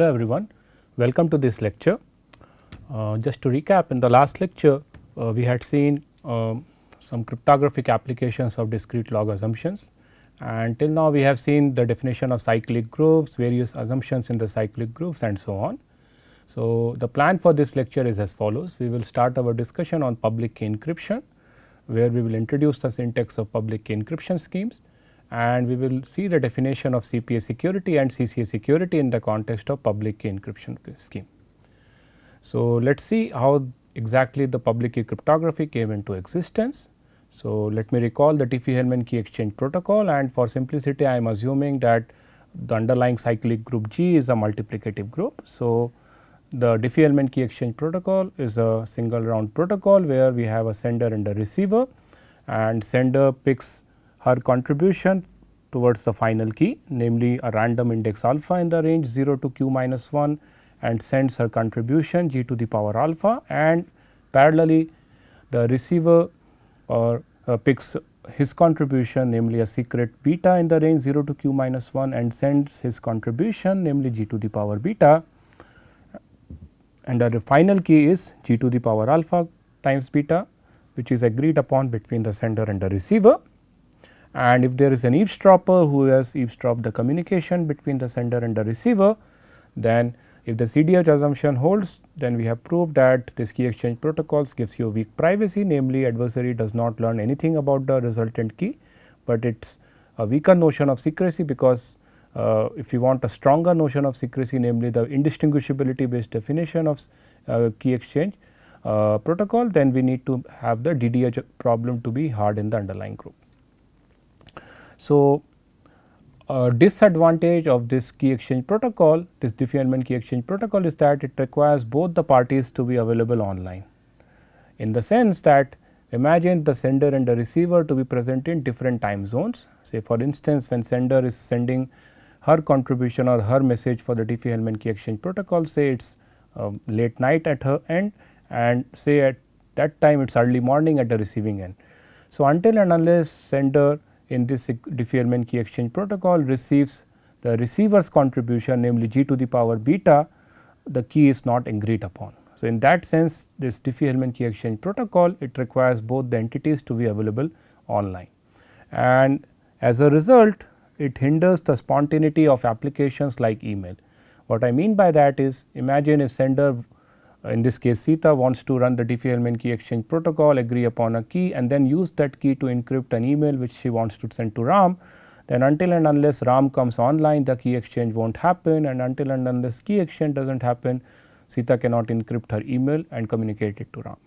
Hello everyone, welcome to this lecture. Just to recap, in the last lecture we had seen some cryptographic applications of discrete log assumptions, and till now we have seen the definition of cyclic groups, various assumptions in the cyclic groups and so on. So, the plan for this lecture is as follows. We will start our discussion on public key encryption, where we will introduce the syntax of public key encryption schemes, and we will see the definition of CPA security and CCA security in the context of public key encryption scheme. So, let us see how exactly the public key cryptography came into existence. So, let me recall the Diffie-Hellman key exchange protocol, and for simplicity I am assuming that the underlying cyclic group G is a multiplicative group. So, the Diffie-Hellman key exchange protocol is a single round protocol where we have a sender and a receiver, and sender picks her contribution towards the final key, namely a random index alpha in the range 0 to q minus 1, and sends her contribution g to the power alpha, and parallelly the receiver picks his contribution, namely a secret beta in the range 0 to q minus 1, and sends his contribution, namely g to the power beta, and the final key is g to the power alpha times beta, which is agreed upon between the sender and the receiver. And if there is an eavesdropper who has eavesdropped the communication between the sender and the receiver, then if the CDH assumption holds, then we have proved that this key exchange protocols gives you a weak privacy, namely adversary does not learn anything about the resultant key, but it is a weaker notion of secrecy, because if you want a stronger notion of secrecy, namely the indistinguishability based definition of key exchange protocol, then we need to have the DDH problem to be hard in the underlying group. So, disadvantage of this key exchange protocol, this Diffie-Hellman key exchange protocol, is that it requires both the parties to be available online, in the sense that imagine the sender and the receiver to be present in different time zones. Say for instance, when sender is sending her contribution or her message for the Diffie-Hellman key exchange protocol, say it is late night at her end, and say at that time it is early morning at the receiving end. So, until and unless sender in this Diffie-Hellman key exchange protocol receives the receiver's contribution, namely g to the power beta, the key is not agreed upon. So, in that sense, this Diffie-Hellman key exchange protocol, it requires both the entities to be available online, and as a result it hinders the spontaneity of applications like email. What I mean by that is, imagine if sender, in this case Sita, wants to run the Diffie-Hellman key exchange protocol, agree upon a key, and then use that key to encrypt an email which she wants to send to Ram, then until and unless Ram comes online, the key exchange will not happen, and until and unless key exchange does not happen, Sita cannot encrypt her email and communicate it to Ram.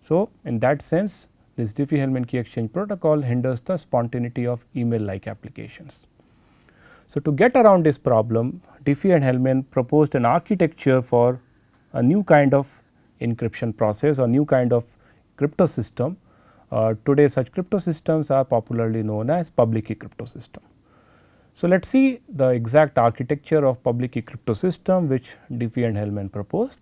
So, in that sense, this Diffie-Hellman key exchange protocol hinders the spontaneity of email like applications. So, to get around this problem, Diffie and Hellman proposed an architecture for a new kind of encryption process or new kind of crypto system. Today such crypto systems are popularly known as public key crypto system. So, let us see the exact architecture of public key crypto system which Diffie and Hellman proposed.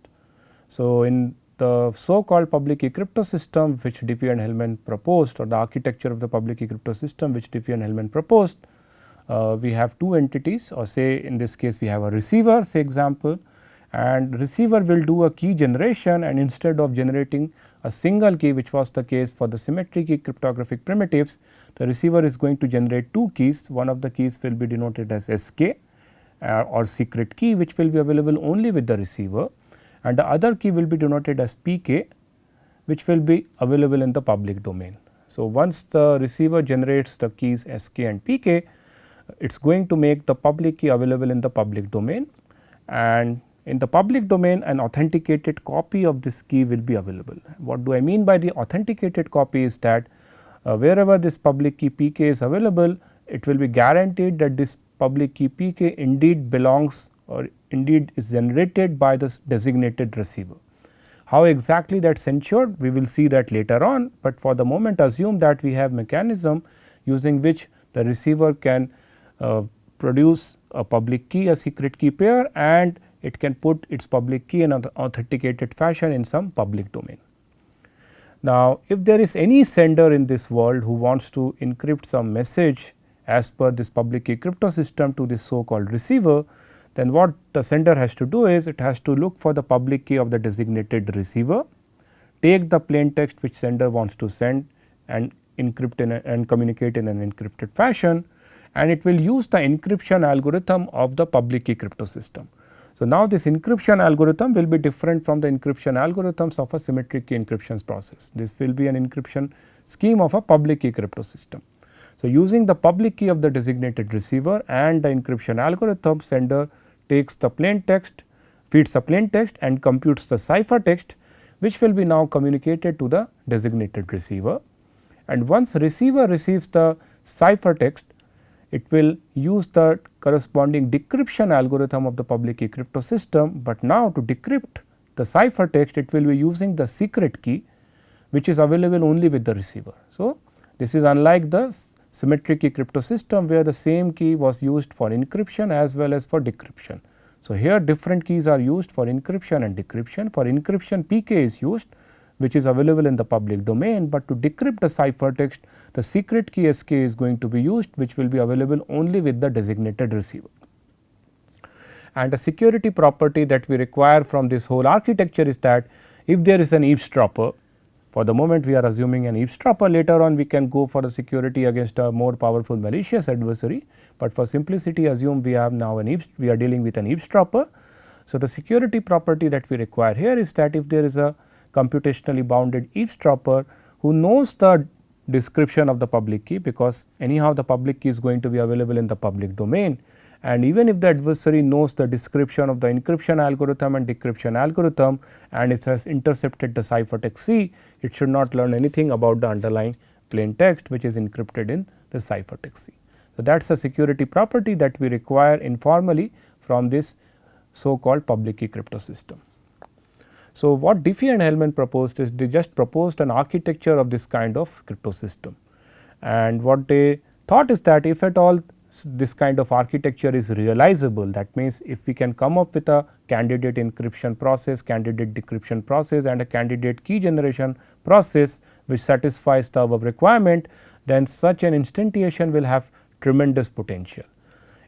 So, in the so called public key crypto system which Diffie and Hellman proposed, or the architecture of the public key crypto system which Diffie and Hellman proposed, we have two entities, or say in this case we have a receiver, say example, and receiver will do a key generation, and instead of generating a single key, which was the case for the symmetric key cryptographic primitives, the receiver is going to generate two keys. One of the keys will be denoted as SK or secret key, which will be available only with the receiver, and the other key will be denoted as PK, which will be available in the public domain. So, once the receiver generates the keys SK and PK, it is going to make the public key available in the public domain, and in the public domain an authenticated copy of this key will be available. What do I mean by the authenticated copy is that wherever this public key PK is available, it will be guaranteed that this public key PK indeed belongs or indeed is generated by this designated receiver. How exactly that is ensured, we will see that later on, but for the moment assume that we have mechanism using which the receiver can produce a public key, a secret key pair, and it can put its public key in an authenticated fashion in some public domain. Now, if there is any sender in this world who wants to encrypt some message as per this public key crypto system to this so called receiver, then what the sender has to do is it has to look for the public key of the designated receiver, take the plain text which sender wants to send and encrypt and communicate in an encrypted fashion, and it will use the encryption algorithm of the public key crypto system. So, now this encryption algorithm will be different from the encryption algorithms of a symmetric key encryption process. This will be an encryption scheme of a public key crypto system. So, using the public key of the designated receiver and the encryption algorithm, sender takes the plain text, feeds the plain text and computes the cipher text, which will be now communicated to the designated receiver. And once receiver receives the cipher text, it will use the corresponding decryption algorithm of the public key crypto system, but now to decrypt the cipher text it will be using the secret key which is available only with the receiver. So, this is unlike the symmetric key crypto system where the same key was used for encryption as well as for decryption. So, here different keys are used for encryption and decryption. For encryption PK is used which is available in the public domain, but to decrypt the cipher text the secret key SK is going to be used which will be available only with the designated receiver. And a security property that we require from this whole architecture is that if there is an eavesdropper, for the moment we are assuming an eavesdropper, later on we can go for the security against a more powerful malicious adversary, but for simplicity assume we have now we are dealing with an eavesdropper. So, the security property that we require here is that if there is a computationally bounded eavesdropper who knows the description of the public key, because anyhow the public key is going to be available in the public domain, and even if the adversary knows the description of the encryption algorithm and decryption algorithm and it has intercepted the ciphertext C, it should not learn anything about the underlying plain text which is encrypted in the ciphertext C. So, that is a security property that we require informally from this so called public key crypto system. So, what Diffie and Hellman proposed is they just proposed an architecture of this kind of crypto system, and what they thought is that if at all this kind of architecture is realizable, that means if we can come up with a candidate encryption process, candidate decryption process and a candidate key generation process which satisfies the above requirement, then such an instantiation will have tremendous potential,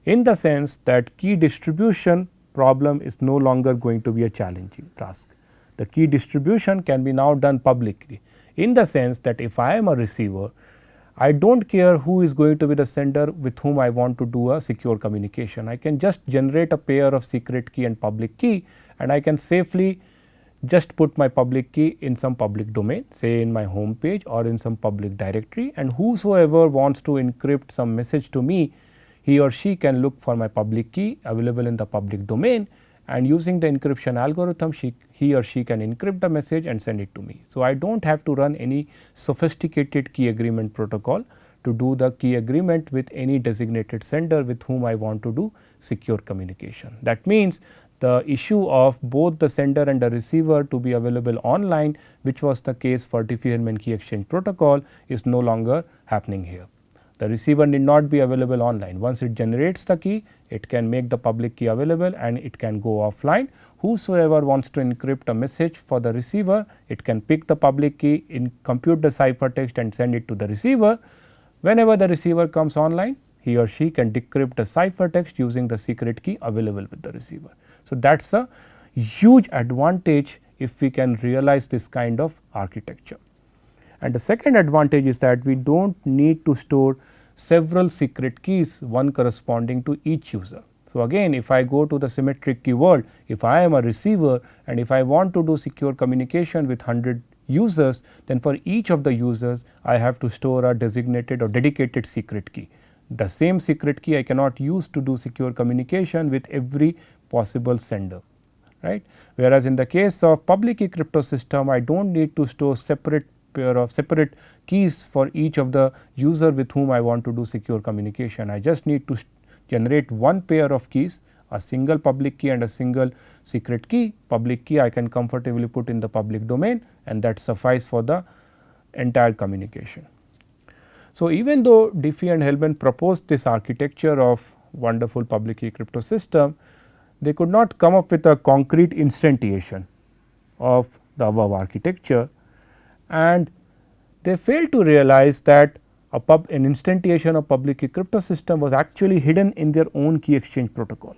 in the sense that key distribution problem is no longer going to be a challenging task. The key distribution can be now done publicly, in the sense that if I am a receiver, I do not care who is going to be the sender with whom I want to do a secure communication. I can just generate a pair of secret key and public key, and I can safely just put my public key in some public domain, say in my home page or in some public directory, and whosoever wants to encrypt some message to me, he or she can look for my public key available in the public domain, and using the encryption algorithm he or she can encrypt the message and send it to me. So, I do not have to run any sophisticated key agreement protocol to do the key agreement with any designated sender with whom I want to do secure communication. That means, the issue of both the sender and the receiver to be available online, which was the case for Diffie-Hellman key exchange protocol, is no longer happening here. The receiver need not be available online. Once it generates the key, it can make the public key available and it can go offline. Whosoever wants to encrypt a message for the receiver, it can pick the public key, compute the ciphertext and send it to the receiver. Whenever the receiver comes online, he or she can decrypt the ciphertext using the secret key available with the receiver. So, that is a huge advantage if we can realize this kind of architecture. And the second advantage is that we do not need to store several secret keys, one corresponding to each user. So, again if I go to the symmetric key world, if I am a receiver and if I want to do secure communication with 100 users, then for each of the users I have to store a designated or dedicated secret key. The same secret key I cannot use to do secure communication with every possible sender, right. Whereas, in the case of public key crypto system, I do not need to store separate keys for each of the user with whom I want to do secure communication. I just need to generate one pair of keys, a single public key and a single secret key. Public key I can comfortably put in the public domain, and that suffice for the entire communication. So, even though Diffie and Hellman proposed this architecture of wonderful public key crypto system, they could not come up with a concrete instantiation of the above architecture, and they failed to realize that an instantiation of public key crypto system was actually hidden in their own key exchange protocol.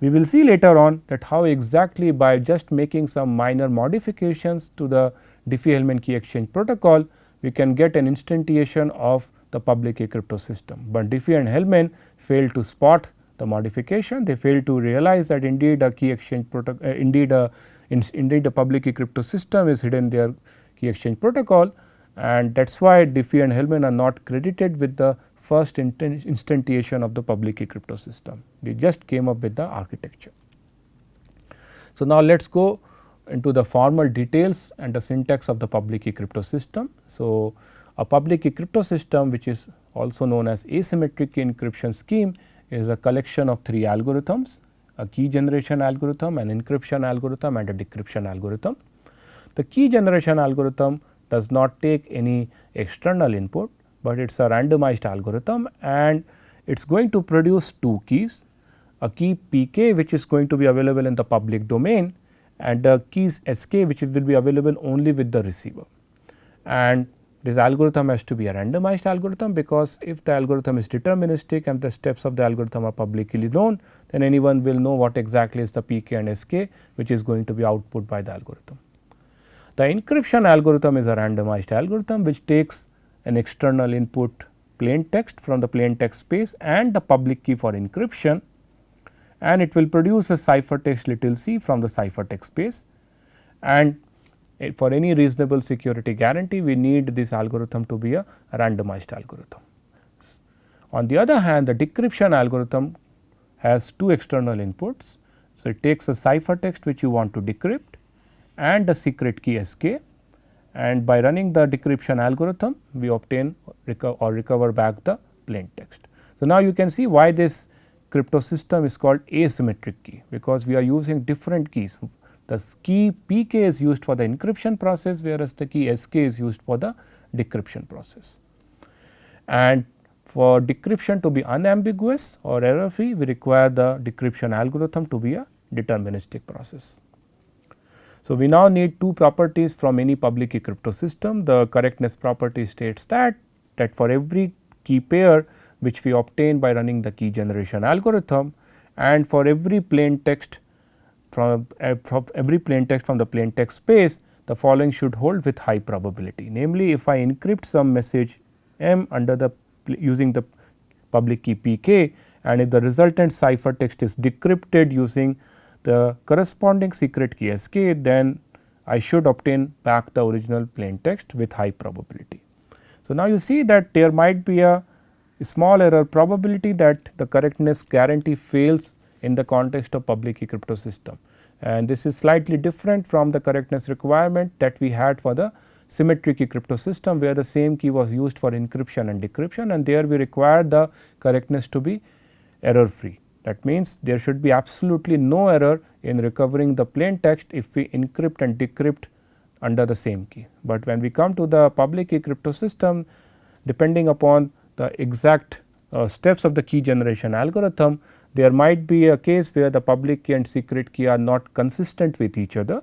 We will see later on that how exactly by just making some minor modifications to the Diffie-Hellman key exchange protocol, we can get an instantiation of the public key crypto system. But Diffie and Hellman failed to spot the modification. They failed to realize that indeed a key exchange protocol, indeed a public key crypto system is hidden in their key exchange protocol, and that is why Diffie and Hellman are not credited with the first instantiation of the public key crypto system. They just came up with the architecture. So, now let us go into the formal details and the syntax of the public key crypto system. So, a public key crypto system, which is also known as asymmetric key encryption scheme, is a collection of 3 algorithms: a key generation algorithm, an encryption algorithm, and a decryption algorithm. The key generation algorithm does not take any external input, but it is a randomized algorithm, and it is going to produce 2 keys, a key pk which is going to be available in the public domain, and the keys sk which will be available only with the receiver. And this algorithm has to be a randomized algorithm, because if the algorithm is deterministic and the steps of the algorithm are publicly known, then anyone will know what exactly is the pk and sk which is going to be output by the algorithm. The encryption algorithm is a randomized algorithm which takes an external input plain text from the plain text space and the public key for encryption, and it will produce a ciphertext little c from the ciphertext space. And for any reasonable security guarantee, we need this algorithm to be a randomized algorithm. On the other hand, the decryption algorithm has 2 external inputs. So, it takes a ciphertext which you want to decrypt and the secret key sk, and by running the decryption algorithm we obtain or recover back the plain text. So, now you can see why this crypto system is called asymmetric key, because we are using different keys. The key pk is used for the encryption process, whereas the key sk is used for the decryption process. And for decryption to be unambiguous or error free, we require the decryption algorithm to be a deterministic process. So, we now need 2 properties from any public key crypto system. The correctness property states that for every key pair which we obtain by running the key generation algorithm, and for every plain text from the plain text space, the following should hold with high probability. Namely, if I encrypt some message m under the using the public key pk, and if the resultant ciphertext is decrypted using the corresponding secret key sk, then I should obtain back the original plain text with high probability. So, now you see that there might be a small error probability that the correctness guarantee fails in the context of public key crypto system, and this is slightly different from the correctness requirement that we had for the symmetric key crypto system, where the same key was used for encryption and decryption, and there we require the correctness to be error free. That means there should be absolutely no error in recovering the plain text if we encrypt and decrypt under the same key. But when we come to the public key crypto system, depending upon the exact steps of the key generation algorithm, there might be a case where the public key and secret key are not consistent with each other.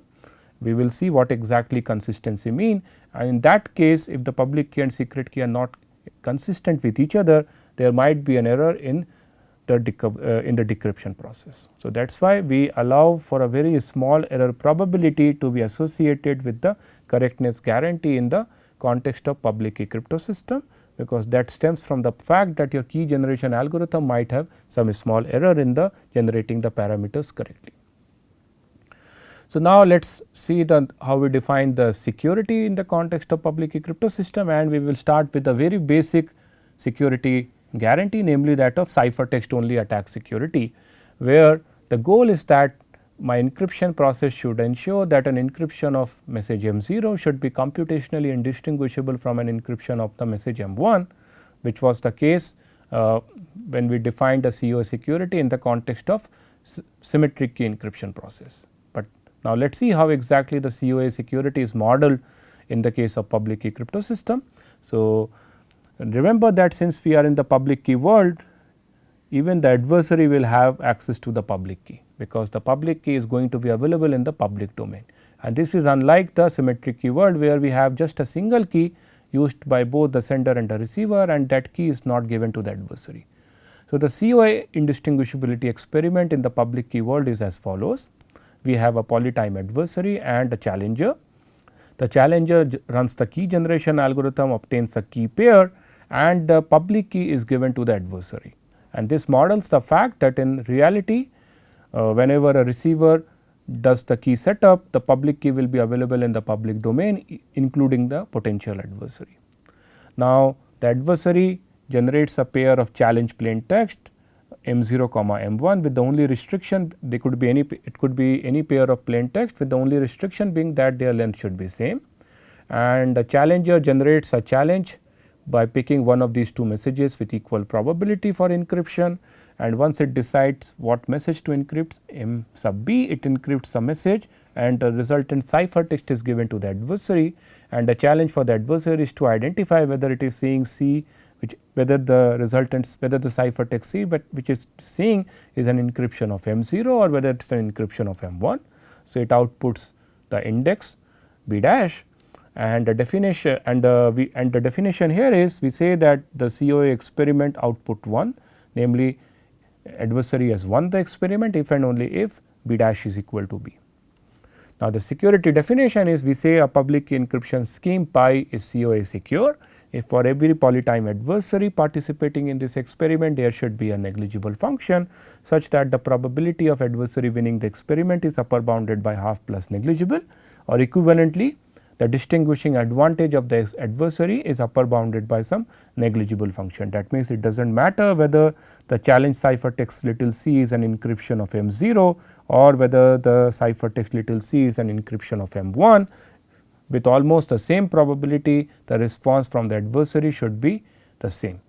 We will see what exactly consistency mean, and in that case, if the public key and secret key are not consistent with each other, there might be an error in the decryption process. So, that is why we allow for a very small error probability to be associated with the correctness guarantee in the context of public key crypto system, because that stems from the fact that your key generation algorithm might have some small error in the generating the parameters correctly. So, now let us see how we define the security in the context of public key crypto system, and we will start with a very basic security guarantee, namely that of ciphertext only attack security, where the goal is that my encryption process should ensure that an encryption of message M0 should be computationally indistinguishable from an encryption of the message M1, which was the case when we defined a COA security in the context of symmetric key encryption process. But now let us see how exactly the COA security is modeled in the case of public key crypto system. So, remember that since we are in the public key world, even the adversary will have access to the public key, because the public key is going to be available in the public domain, and this is unlike the symmetric key world where we have just a single key used by both the sender and the receiver, and that key is not given to the adversary. So, the COA indistinguishability experiment in the public key world is as follows. We have a polytime adversary and a challenger. The challenger runs the key generation algorithm, obtains a key pair, and the public key is given to the adversary. And this models the fact that in reality, whenever a receiver does the key setup, the public key will be available in the public domain, including the potential adversary. Now, the adversary generates a pair of challenge plain text M0, M1 with the only restriction, they could be it could be any pair of plain text with the only restriction being that their length should be same. And the challenger generates a challenge by picking one of these two messages with equal probability for encryption, and once it decides what message to encrypt, M sub b, it encrypts the message and the resultant ciphertext is given to the adversary, and the challenge for the adversary is to identify whether it is seeing C, whether the ciphertext C which is seeing is an encryption of M0 or whether it is an encryption of M1. So, it outputs the index B dash, and the definition the definition here is, we say that the COA experiment output 1, namely adversary has won the experiment if and only if B dash is equal to B. Now, the security definition is, we say a public key encryption scheme pi is COA secure if for every polytime adversary participating in this experiment there should be a negligible function such that the probability of adversary winning the experiment is upper bounded by half plus negligible, or equivalently the distinguishing advantage of the adversary is upper bounded by some negligible function. That means, it does not matter whether the challenge ciphertext little c is an encryption of M0 or whether the ciphertext little c is an encryption of M1, with almost the same probability the response from the adversary should be the same.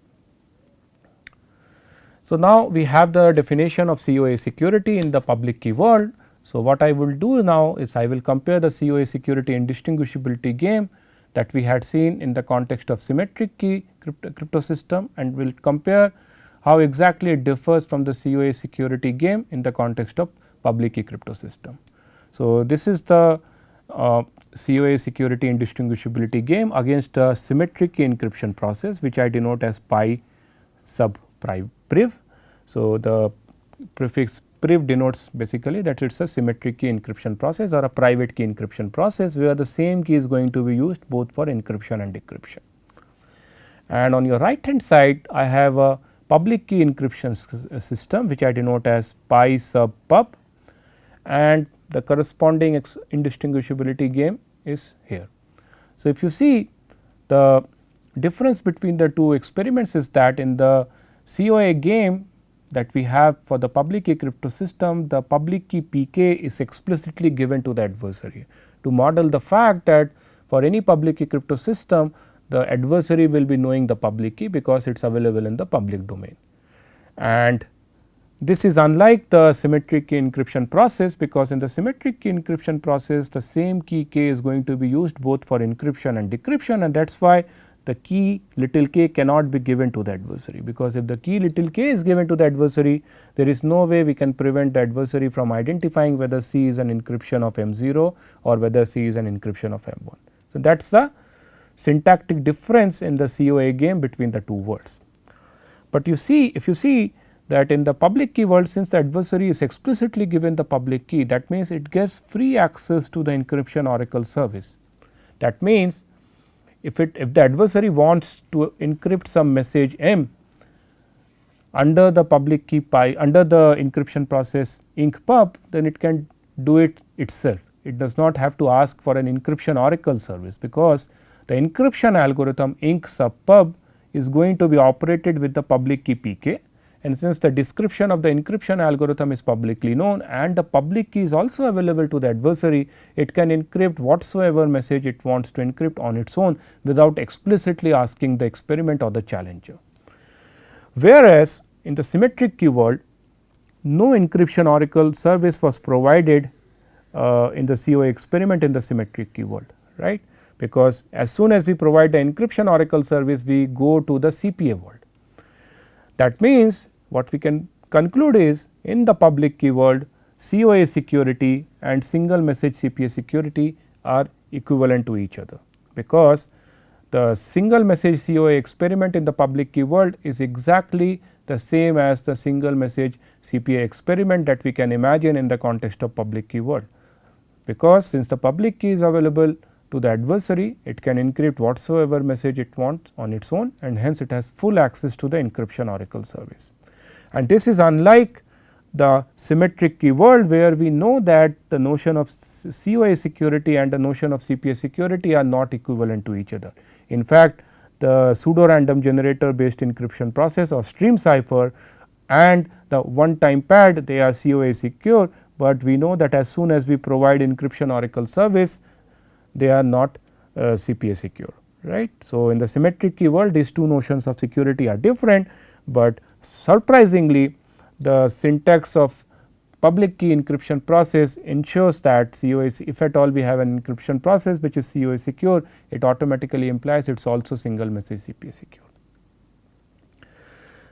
So, now we have the definition of COA security in the public key world. So, what I will do now is I will compare the COA security indistinguishability game that we had seen in the context of symmetric key crypto system, and will compare how exactly it differs from the COA security game in the context of public key crypto system. So, this is the COA security indistinguishability game against a symmetric key encryption process, which I denote as pi sub priv. So, the prefix priv denotes basically that it is a symmetric key encryption process or a private key encryption process, where the same key is going to be used both for encryption and decryption. And on your right hand side, I have a public key encryption system, which I denote as pi sub pub, and the corresponding indistinguishability game is here. So, if you see, the difference between the two experiments is that in the COA game that we have for the public key crypto system, the public key PK is explicitly given to the adversary to model the fact that for any public key crypto system, the adversary will be knowing the public key because it is available in the public domain. And this is unlike the symmetric key encryption process, because in the symmetric key encryption process the same key k is going to be used both for encryption and decryption, and that is why the key little k cannot be given to the adversary, because if the key little k is given to the adversary, there is no way we can prevent the adversary from identifying whether C is an encryption of M0 or whether C is an encryption of M1. So, that is the syntactic difference in the COA game between the two worlds. But you see, if you see that in the public key world, since the adversary is explicitly given the public key, that means it gives free access to the encryption oracle service. That means, if the adversary wants to encrypt some message M under the public key pi under the encryption process EncPub, then it can do it itself. It does not have to ask for an encryption oracle service, because the encryption algorithm enc sub pub is going to be operated with the public key PK, and since the description of the encryption algorithm is publicly known and the public key is also available to the adversary, it can encrypt whatsoever message it wants to encrypt on its own without explicitly asking the experiment or the challenger. Whereas, in the symmetric key world, no encryption oracle service was provided in the COA experiment in the symmetric key world, right, because as soon as we provide the encryption oracle service, we go to the CPA world. That means, what we can conclude is, in the public key world, COA security and single message CPA security are equivalent to each other, because the single message COA experiment in the public key world is exactly the same as the single message CPA experiment that we can imagine in the context of public key world, because since the public key is available to the adversary, it can encrypt whatsoever message it wants on its own, and hence it has full access to the encryption oracle service. And this is unlike the symmetric key world, where we know that the notion of COA security and the notion of CPA security are not equivalent to each other. In fact, the pseudo random generator based encryption process or stream cipher and the one time pad, they are COA secure, but we know that as soon as we provide encryption oracle service, they are not CPA secure, right. So, in the symmetric key world, these two notions of security are different, but surprisingly the syntax of public key encryption process ensures that COA, if at all we have an encryption process which is COA secure, it automatically implies it is also single message CPA secure.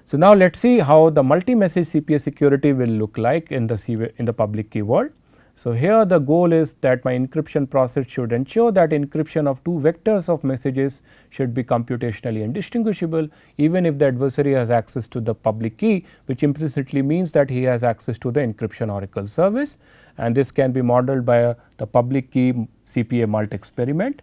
So, now let us see how the multi message CPA security will look like in the public key world. So, here the goal is that my encryption process should ensure that encryption of two vectors of messages should be computationally indistinguishable, even if the adversary has access to the public key, which implicitly means that he has access to the encryption oracle service, and this can be modeled by the public key CPA mult experiment,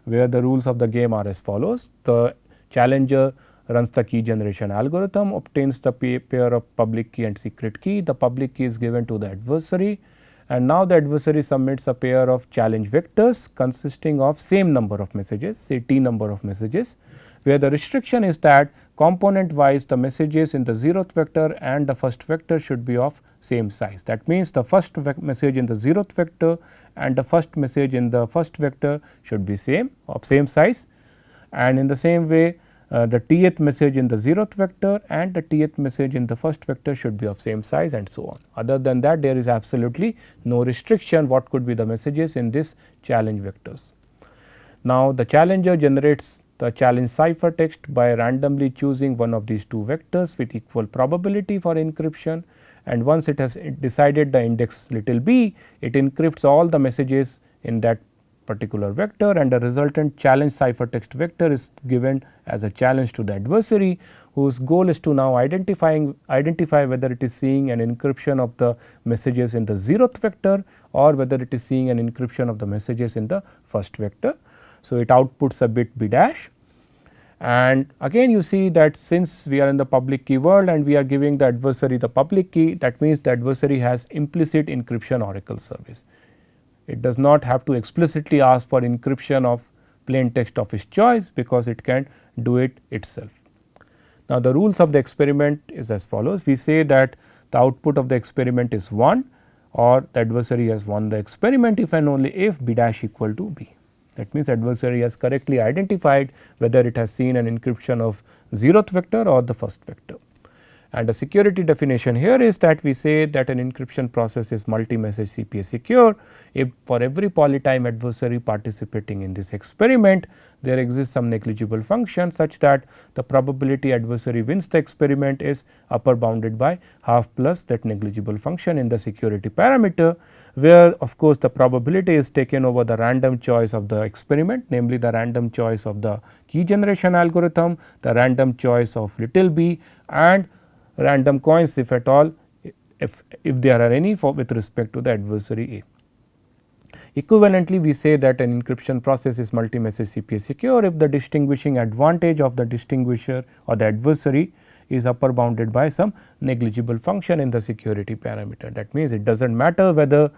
where the rules of the game are as follows. The challenger runs the key generation algorithm, obtains the pair of public key and secret key. The public key is given to the adversary, and now the adversary submits a pair of challenge vectors consisting of same number of messages, say t number of messages, where the restriction is that component wise the messages in the 0th vector and the first vector should be of same size. That means, the first message in the 0th vector and the first message in the first vector should be of same size, and in the same way the tth message in the 0th vector and the tth message in the first vector should be of same size, and so on. Other than that, there is absolutely no restriction what could be the messages in this challenge vectors. Now, the challenger generates the challenge ciphertext by randomly choosing one of these two vectors with equal probability for encryption, and once it has decided the index little b, it encrypts all the messages in that particular vector, and the resultant challenge ciphertext vector is given as a challenge to the adversary, whose goal is to now identify whether it is seeing an encryption of the messages in the 0th vector or whether it is seeing an encryption of the messages in the first vector. So, it outputs a bit b dash, and again you see that since we are in the public key world and we are giving the adversary the public key, that means the adversary has implicit encryption oracle service. It does not have to explicitly ask for encryption of plain text of its choice, because it can do it itself. Now, the rules of the experiment is as follows. We say that the output of the experiment is 1, or the adversary has won the experiment if and only if b dash equal to b. That means, adversary has correctly identified whether it has seen an encryption of 0th vector or the first vector. And the security definition here is that we say that an encryption process is multi-message CPA secure if for every polytime adversary participating in this experiment, there exists some negligible function such that the probability adversary wins the experiment is upper bounded by half plus that negligible function in the security parameter, where of course the probability is taken over the random choice of the experiment, namely the random choice of the key generation algorithm, the random choice of little b, and random coins if at all, if there are any with respect to the adversary A. Equivalently, we say that an encryption process is multi-message CPA secure if the distinguishing advantage of the distinguisher or the adversary is upper bounded by some negligible function in the security parameter. That means, it does not matter whether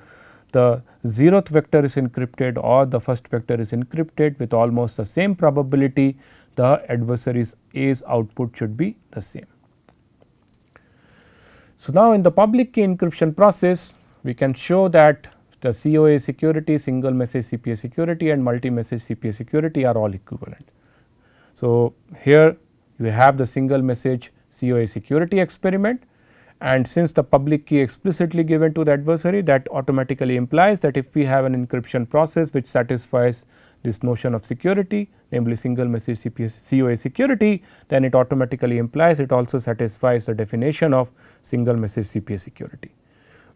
the 0th vector is encrypted or the first vector is encrypted, with almost the same probability the adversary's A's output should be the same. So, now in the public key encryption process, we can show that the COA security, single message CPA security and multi-message CPA security are all equivalent. So, here you have the single message COA security experiment, and since the public key explicitly given to the adversary, that automatically implies that if we have an encryption process which satisfies this notion of security, namely single message COA security, then it automatically implies it also satisfies the definition of single message CPA security.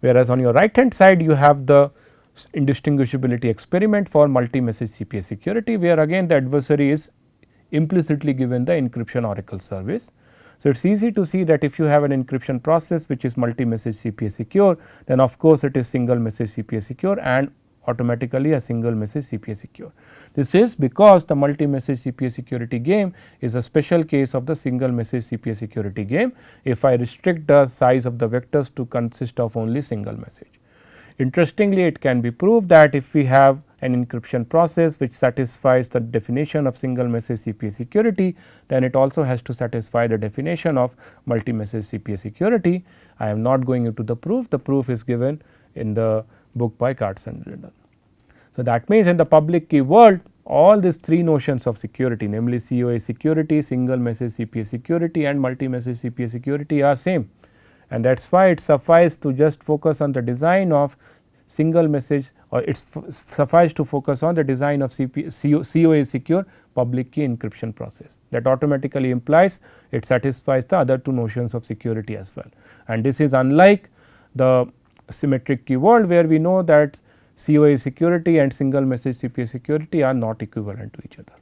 Whereas, on your right hand side you have the indistinguishability experiment for multi-message CPA security, where again the adversary is implicitly given the encryption oracle service. So, it is easy to see that if you have an encryption process which is multi-message CPA secure, then of course, it is single message CPA secure and automatically a single message CPA secure. This is because the multi-message CPA security game is a special case of the single message CPA security game if I restrict the size of the vectors to consist of only single message. Interestingly, it can be proved that if we have an encryption process which satisfies the definition of single message CPA security, then it also has to satisfy the definition of multi-message CPA security. I am not going into the proof is given in the book by Katz and Riddle. So, that means in the public key world, all these three notions of security, namely COA security, single message CPA security and multi-message CPA security are same, and that is why it suffices to just focus on the design of single message, or it suffices to focus on the design of COA secure public key encryption process. That automatically implies it satisfies the other two notions of security as well, and this is unlike the symmetric key world where we know that COA security and single message CPA security are not equivalent to each other.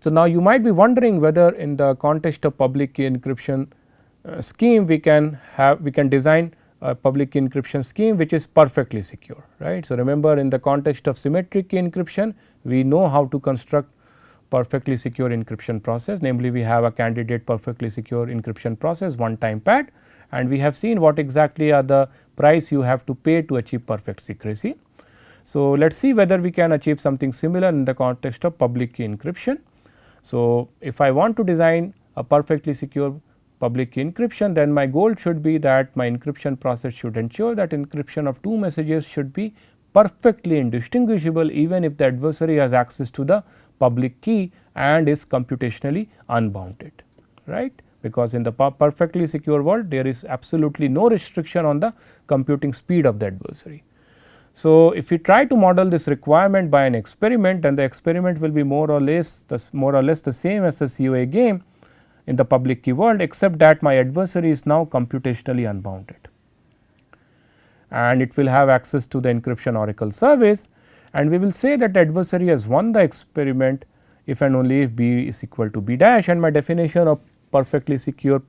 So, now you might be wondering whether in the context of public key encryption scheme we can design a public key encryption scheme which is perfectly secure, right. So, remember in the context of symmetric key encryption we know how to construct perfectly secure encryption process, namely we have a candidate perfectly secure encryption process one time pad, and we have seen what exactly are the price you have to pay to achieve perfect secrecy. So, let us see whether we can achieve something similar in the context of public key encryption. So, if I want to design a perfectly secure public key encryption, then my goal should be that my encryption process should ensure that encryption of two messages should be perfectly indistinguishable even if the adversary has access to the public key and is computationally unbounded, right. Because in the perfectly secure world there is absolutely no restriction on the computing speed of the adversary. So, if we try to model this requirement by an experiment, then the experiment will be more or less the same as the COA game in the public key world, except that my adversary is now computationally unbounded and it will have access to the encryption oracle service, and we will say that the adversary has won the experiment if and only if B is equal to B dash, and my definition of perfectly secure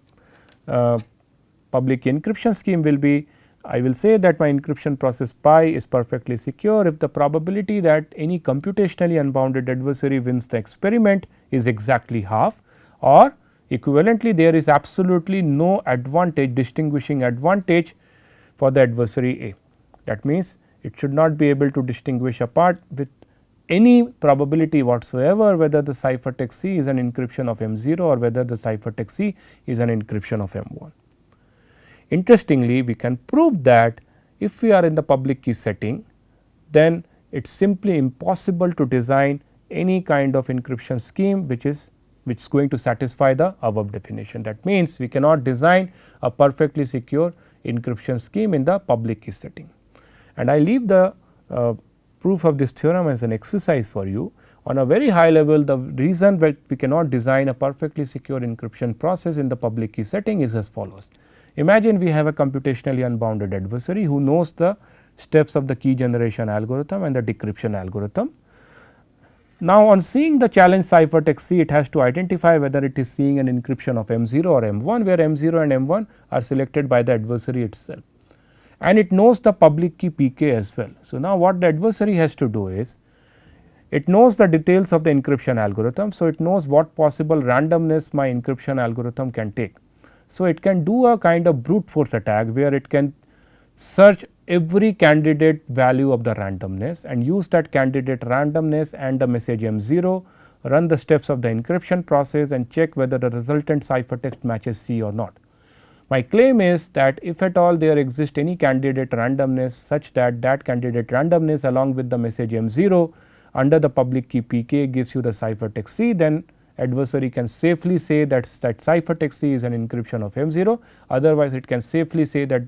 public key encryption scheme will be, I will say that my encryption process pi is perfectly secure if the probability that any computationally unbounded adversary wins the experiment is exactly half, or equivalently there is absolutely no distinguishing advantage for the adversary A. That means, it should not be able to distinguish apart with any probability whatsoever whether the ciphertext C is an encryption of M0 or whether the ciphertext C is an encryption of M1. Interestingly, we can prove that if we are in the public key setting, then it is simply impossible to design any kind of encryption scheme which is going to satisfy the above definition. That means, we cannot design a perfectly secure encryption scheme in the public key setting, and I leave the proof of this theorem as an exercise for you. On a very high level, the reason that we cannot design a perfectly secure encryption process in the public key setting is as follows. Imagine we have a computationally unbounded adversary who knows the steps of the key generation algorithm and the decryption algorithm. Now, on seeing the challenge ciphertext C, it has to identify whether it is seeing an encryption of M0 or M1, where M0 and M1 are selected by the adversary itself, and it knows the public key PK as well. So, now what the adversary has to do is, it knows the details of the encryption algorithm. So, it knows what possible randomness my encryption algorithm can take. So, it can do a kind of brute force attack where it can search every candidate value of the randomness and use that candidate randomness and the message M0, run the steps of the encryption process and check whether the resultant ciphertext matches C or not. My claim is that if at all there exists any candidate randomness such that that candidate randomness along with the message M0 under the public key PK gives you the ciphertext C, then adversary can safely say that ciphertext C is an encryption of M0. Otherwise, it can safely say that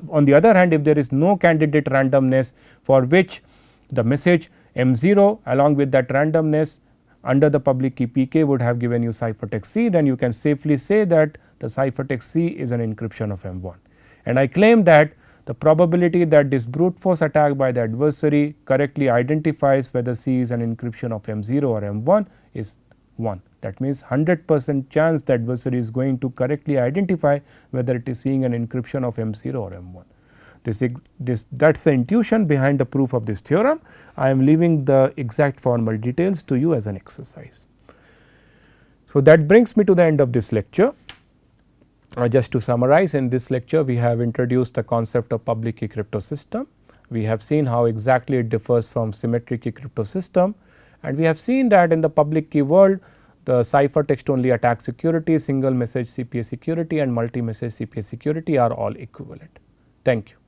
on the other hand, if there is no candidate randomness for which the message M0 along with that randomness under the public key PK would have given you ciphertext C, then you can safely say that the ciphertext C is an encryption of M1. And I claim that the probability that this brute force attack by the adversary correctly identifies whether C is an encryption of M0 or M1 is 1. That means 100% chance the adversary is going to correctly identify whether it is seeing an encryption of M0 or M1. That is the intuition behind the proof of this theorem. I am leaving the exact formal details to you as an exercise. So, that brings me to the end of this lecture. Just to summarize, in this lecture we have introduced the concept of public key crypto system. We have seen how exactly it differs from symmetric key crypto system, and we have seen that in the public key world the ciphertext only attack security, single message CPA security and multi message CPA security are all equivalent. Thank you.